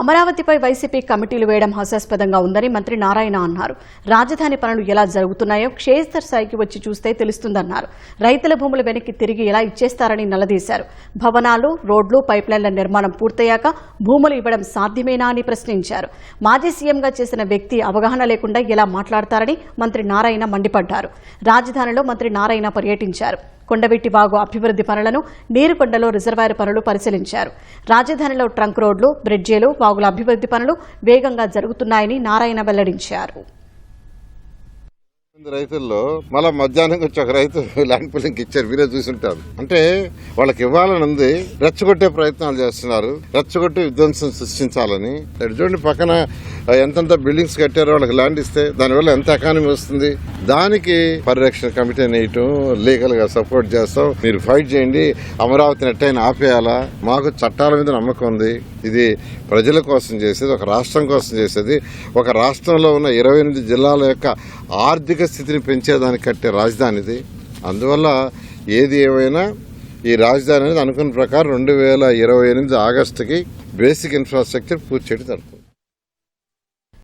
అమరావతిపై YCP కమిటీలు వేయడం హాస్యాస్పదంగా ఉందని మంత్రి నారాయణ అన్నారు. రాజధాని పనులు ఎలా జరుగుతున్నాయో క్షేత్రస్థాయికి వచ్చి చూస్తే తెలుస్తుందన్నారు. రైతుల భూములు వెనక్కి తిరిగి ఎలా ఇచ్చేస్తారని నిలదీశారు. భవనాలు, రోడ్లు, పైప్లైన్ల నిర్మాణం పూర్తయ్యాక భూములు ఇవ్వడం సాధ్యమేనా అని ప్రశ్నించారు. మాజీ సీఎంగా చేసిన వ్యక్తి అవగాహన లేకుండా ఎలా మాట్లాడతారని మంత్రి నారాయణ మండిపడ్డారు. రాజధానిలో మంత్రి నారాయణ పర్యటించారు. కొండవీటి వాగు అభివృద్ధి పనులను, నీరుకొండలో రిజర్వాయర్ పనులు పరిశీలించారు. రాజధానిలో ట్రంక్ రోడ్లు, బ్రిడ్జీలు, వాగుల అభివృద్ధి పనులు వేగంగా జరుగుతున్నాయని నారాయణ వెల్లడించారు. రైతుల్లో మళ్ళా మధ్యాహ్నం వచ్చి ఒక రైతు ల్యాండ్ పూలింగ్ ఇచ్చారు, వీరే చూసుంటారు. అంటే వాళ్ళకి ఇవ్వాలని ఉంది, రెచ్చగొట్టే ప్రయత్నాలు చేస్తున్నారు, రెచ్చగొట్టి విధ్వంసం సృష్టించాలని. చూడండి, పక్కన ఎంతెంత బిల్డింగ్స్ కట్టారో వాళ్ళకి ల్యాండ్ ఇస్తే దానివల్ల ఎంత ఎకానమీ వస్తుంది. దానికి పరిరక్షణ కమిటీ వేయటం, లీగల్ గా సపోర్ట్ చేస్తాం, మీరు ఫైట్ చేయండి, అమరావతిని ఎట్టయినా ఆపేయాలా. మాకు చట్టాల మీద నమ్మకం ఉంది. ఇది ప్రజల కోసం చేసేది, ఒక రాష్ట్రం కోసం చేసేది. ఒక రాష్ట్రంలో ఉన్న 28 జిల్లాల యొక్క ఆర్థిక స్థితిని పెంచేదానికి కట్టే రాజధానిది. అందువల్ల ఏది ఏమైనా ఈ రాజధాని అనేది అనుకున్న ప్రకారం 2028 ఆగస్టుకి బేసిక్ ఇన్ఫ్రాస్ట్రక్చర్ పూర్తి చేయడం జరుగుతుంది.